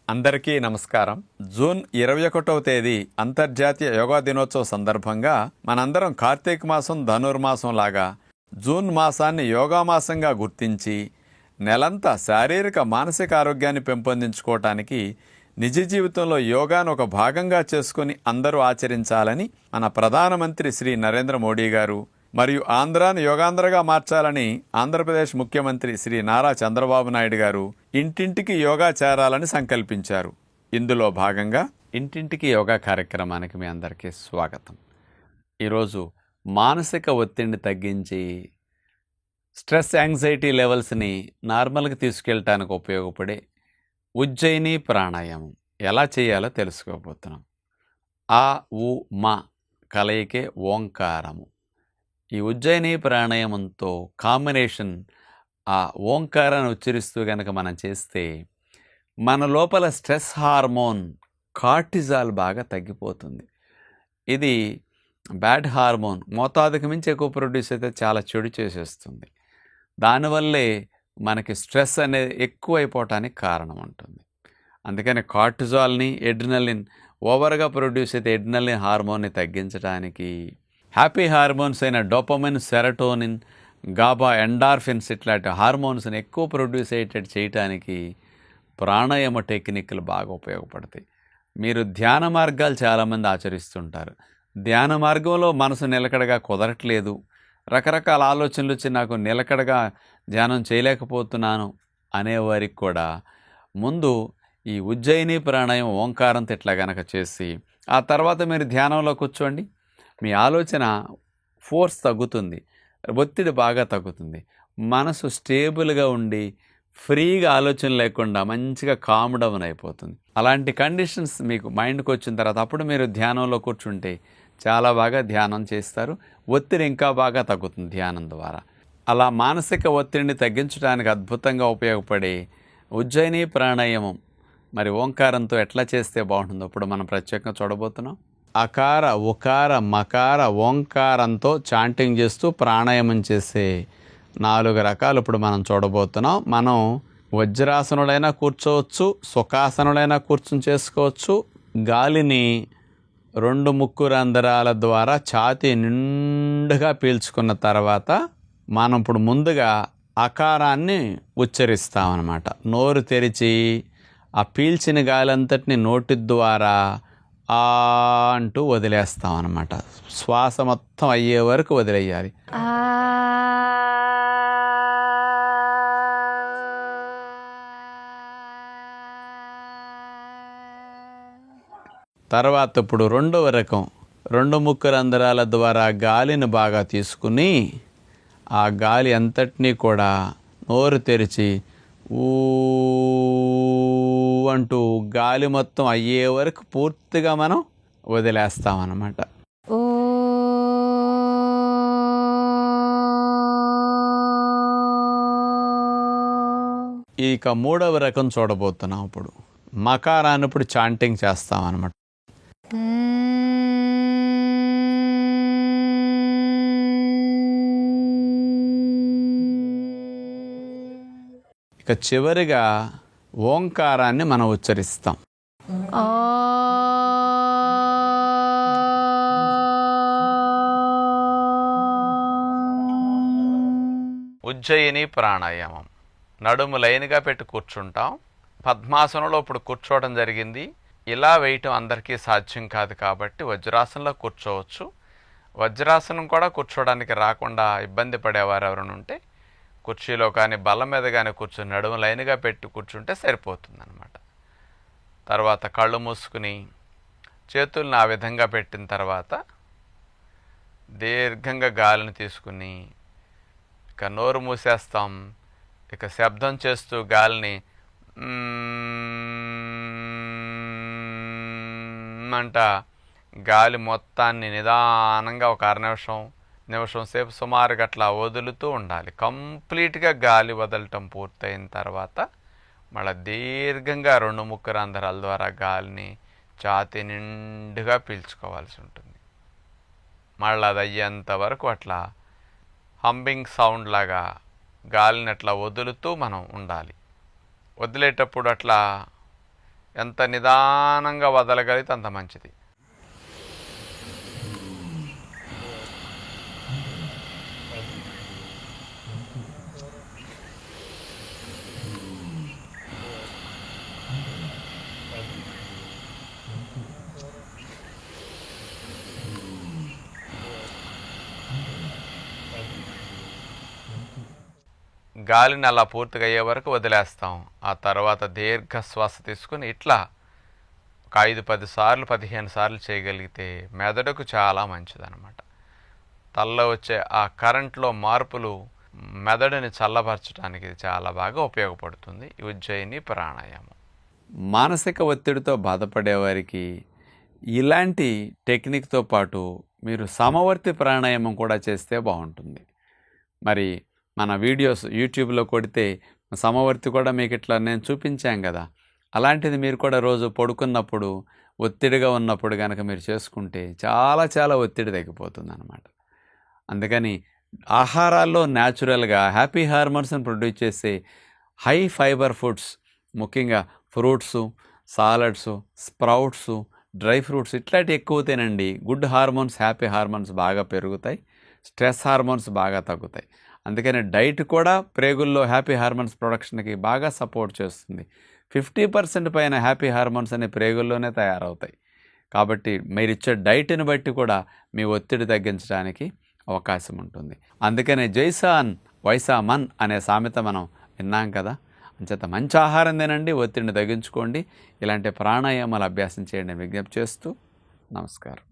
అందరికీ నమస్కారం. జూన్ 21వ తేదీ అంతర్జాతీయ యోగా దినోత్సవ సందర్భంగా మనందరం కార్తీక మాసం ధనుర్మాసం లాగా జూన్ మాసాన్ని యోగా మాసంగా గుర్తించి నెలంతా శారీరక మానసిక ఆరోగ్యాన్ని పెంపొందించుకోవటానికి నిజ జీవితంలో యోగాను ఒక భాగంగా చేసుకుని అందరూ ఆచరించాలని మన ప్రధానమంత్రి శ్రీ నరేంద్ర మోడీ గారు మరియు ఆంధ్రాను యోగాంధ్రగా మార్చాలని ఆంధ్రప్రదేశ్ ముఖ్యమంత్రి శ్రీ నారా చంద్రబాబు నాయుడు గారు ఇంటింటికి యోగా చేరాలని సంకల్పించారు. ఇందులో భాగంగా ఇంటింటికి యోగా కార్యక్రమానికి మీ అందరికీ స్వాగతం. ఈరోజు మానసిక ఒత్తిడిని తగ్గించి స్ట్రెస్ యాంగ్జైటీ లెవెల్స్ని నార్మల్గా తీసుకెళ్ళటానికి ఉపయోగపడే ఉజ్జయిని ప్రాణాయామం ఎలా చేయాలో తెలుసుకోబోతున్నాం. ఆ ఉ మా కలయికే ఓంకారము. ఈ ఉజ్జయిని ప్రాణాయామంతో కాంబినేషన్ ఆ ఓంకారాన్ని ఉచ్చరిస్తూ కనుక మనం చేస్తే మన లోపల స్ట్రెస్ హార్మోన్ కార్టిజాల్ బాగా తగ్గిపోతుంది. ఇది బ్యాడ్ హార్మోన్ మోతాదుకు మించి ఎక్కువ ప్రొడ్యూస్ అయితే చాలా చెడు చేసేస్తుంది. దానివల్లే మనకి స్ట్రెస్ అనేది ఎక్కువైపోవటానికి కారణం ఉంటుంది. అందుకని కార్టిజాల్ని ఎడ్రినలిన్ ఓవర్గా ప్రొడ్యూస్ అయితే ఎడ్రినలిన్ హార్మోన్ని తగ్గించడానికి హ్యాపీ హార్మోన్స్ అయిన డోపమిన్, సెరటోనిన్, గాబా, ఎండార్ఫిన్స్ ఇట్లాంటి హార్మోన్స్ని ఎక్కువ ప్రొడ్యూస్ అయ్యేటట్టు చేయటానికి ప్రాణాయామ టెక్నిక్లు బాగా ఉపయోగపడతాయి. మీరు ధ్యాన మార్గాలు చాలామంది ఆచరిస్తుంటారు. ధ్యాన మార్గంలో మనసు నిలకడగా కుదరట్లేదు, రకరకాల ఆలోచనలు వచ్చి నాకు నిలకడగా ధ్యానం చేయలేకపోతున్నాను అనేవారికి కూడా ముందు ఈ ఉజ్జయిని ప్రాణాయామం ఓంకారంతో ఇట్లా గనక చేసి ఆ తర్వాత మీరు ధ్యానంలో కూర్చోండి. మీ ఆలోచన ఫోర్స్ తగ్గుతుంది, ఒత్తిడి బాగా తగ్గుతుంది, మనసు స్టేబుల్గా ఉండి ఫ్రీగా ఆలోచన లేకుండా మంచిగా కామ్ డౌన్ అయిపోతుంది. అలాంటి కండిషన్స్ మీకు మైండ్కి వచ్చిన తర్వాత అప్పుడు మీరు ధ్యానంలో కూర్చుంటే చాలా బాగా ధ్యానం చేస్తారు. ఒత్తిడి ఇంకా బాగా తగ్గుతుంది ధ్యానం ద్వారా. అలా మానసిక ఒత్తిడిని తగ్గించడానికి అద్భుతంగా ఉపయోగపడే ఉజ్జయిని ప్రాణాయామం మరి ఓంకారంతో ఎట్లా చేస్తే బాగుంటుందో ఇప్పుడు మనం ప్రత్యేకంగా చూడబోతున్నాం. అకార, ఉకార, మకార, ఓంకారంతో చాంటింగ్ చేస్తూ ప్రాణాయామం చేసే 4 రకాలు ఇప్పుడు మనం చూడబోతున్నాం. మనం వజ్రాసనులైనా కూర్చోవచ్చు, సుఖాసనులైనా కూర్చుని చేసుకోవచ్చు. గాలిని 2 ముక్కు రంధ్రాల ద్వారా ఛాతీ నిండుగా పీల్చుకున్న తర్వాత మనం ఇప్పుడు ముందుగా అకారాన్ని ఉచ్చరిస్తామన్నమాట. నోరు తెరిచి ఆ పీల్చిన గాలి అంతటిని నోటి ద్వారా అంటూ వదిలేస్తాం అన్నమాట. శ్వాస మొత్తం అయ్యే వరకు వదిలేయాలి. తర్వాత ఇప్పుడు 2వ రకం 2 ముక్కు రంధ్రాల ద్వారా గాలిని బాగా తీసుకుని ఆ గాలి అంతటినీ కూడా నోరు తెరిచి ఊ అంటూ గాలి మొత్తం అయ్యే వరకు పూర్తిగా మనం వదిలేస్తామన్నమాట. ఇక 3వ రకం చూడబోతున్నాం. ఇప్పుడు మకారాన్ని ఇప్పుడు చాంటింగ్ చేస్తామన్నమాట. ఇక చివరిగా ఓంకారాన్ని మనం ఉచ్చరిస్తాం. ఉజ్జయిని ప్రాణాయామం. నడుము లైన్గా పెట్టి కూర్చుంటాం. పద్మాసనంలో ఇప్పుడు కూర్చోవడం జరిగింది. ఇలా వేయటం అందరికీ సాధ్యం కాదు కాబట్టి వజ్రాసనంలో కూర్చోవచ్చు. వజ్రాసనం కూడా కూర్చోవడానికి రాకుండా ఇబ్బంది పడేవారు ఎవరైనా ఉంటే కుర్చీలో కానీ బల్ల మీద కానీ కూర్చొని నడుము లైన్గా పెట్టి కూర్చుంటే సరిపోతుందన్నమాట. తర్వాత కళ్ళు మూసుకుని చేతులను ఆ విధంగా పెట్టిన తర్వాత దీర్ఘంగా గాలిని తీసుకుని ఇక నోరు మూసేస్తాం. ఇక శబ్దం చేస్తూ గాలిని అంట గాలి మొత్తాన్ని నిదానంగా ఒక నిమిషం సేపు సుమారుగా అట్లా వదులుతూ ఉండాలి. కంప్లీట్గా గాలి వదలటం పూర్తయిన తర్వాత మళ్ళీ దీర్ఘంగా 2 ముక్కు రంధ్రాల ద్వారా గాలిని ఛాతీ నిండుగా పీల్చుకోవాల్సి ఉంటుంది. మళ్ళీ అది అయ్యేంత వరకు అట్లా హంబింగ్ సౌండ్ లాగా గాలిని అట్లా వదులుతూ మనం ఉండాలి. వదిలేటప్పుడు అట్లా ఎంత నిదానంగా వదలగలిగితే అంత మంచిది. గాలిని అలా పూర్తిగా అయ్యే వరకు వదిలేస్తాం. ఆ తర్వాత దీర్ఘ శ్వాస తీసుకుని ఇట్లా ఒక 5-10 సార్లు 15 సార్లు చేయగలిగితే మెదడుకు చాలా మంచిదన్నమాట. తలలో వచ్చే ఆ కరెంట్లో మార్పులు మెదడుని చల్లబరచడానికి చాలా బాగా ఉపయోగపడుతుంది ఈ ఉజ్జయిని ప్రాణాయామం. మానసిక ఒత్తిడితో బాధపడేవారికి ఇలాంటి టెక్నిక్తో పాటు మీరు సమవర్తి ప్రాణాయామం కూడా చేస్తే బాగుంటుంది. మరి మన వీడియోస్ యూట్యూబ్లో కొడితే సమవర్తి కూడా మీకు ఇట్లా నేను చూపించాం కదా, అలాంటిది మీరు కూడా రోజు పడుకున్నప్పుడు ఒత్తిడిగా ఉన్నప్పుడు కనుక మీరు చేసుకుంటే చాలా ఒత్తిడి తగ్గిపోతుంది అన్నమాట. అందుకని ఆహారాల్లో న్యాచురల్గా హ్యాపీ హార్మోన్స్ని ప్రొడ్యూస్ చేసే హై ఫైబర్ ఫుడ్స్, ముఖ్యంగా ఫ్రూట్సు, సాలడ్సు, స్ప్రౌట్సు, డ్రై ఫ్రూట్స్ ఇట్లాంటివి ఎక్కువ తినండి. గుడ్ హార్మోన్స్, హ్యాపీ హార్మోన్స్ బాగా పెరుగుతాయి, స్ట్రెస్ హార్మోన్స్ బాగా తగ్గుతాయి. అందుకని డైట్ కూడా ప్రేగుల్లో హ్యాపీ హార్మోన్స్ ప్రొడక్షన్కి బాగా సపోర్ట్ చేస్తుంది. 50% పైన హ్యాపీ హార్మోన్స్ అనే ప్రేగుల్లోనే తయారవుతాయి. కాబట్టి మీరు ఇచ్చే డైట్ని బట్టి కూడా మీ ఒత్తిడి తగ్గించడానికి అవకాశం ఉంటుంది. అందుకనే జైసాన్ వైసా మన్ అనే సామెత మనం విన్నాం కదా. అంచేత మంచి ఆహారం తినండి, ఒత్తిడిని తగ్గించుకోండి, ఇలాంటి ప్రాణాయామాలు అభ్యాసం చేయండి విజ్ఞప్తి చేస్తూ నమస్కారం.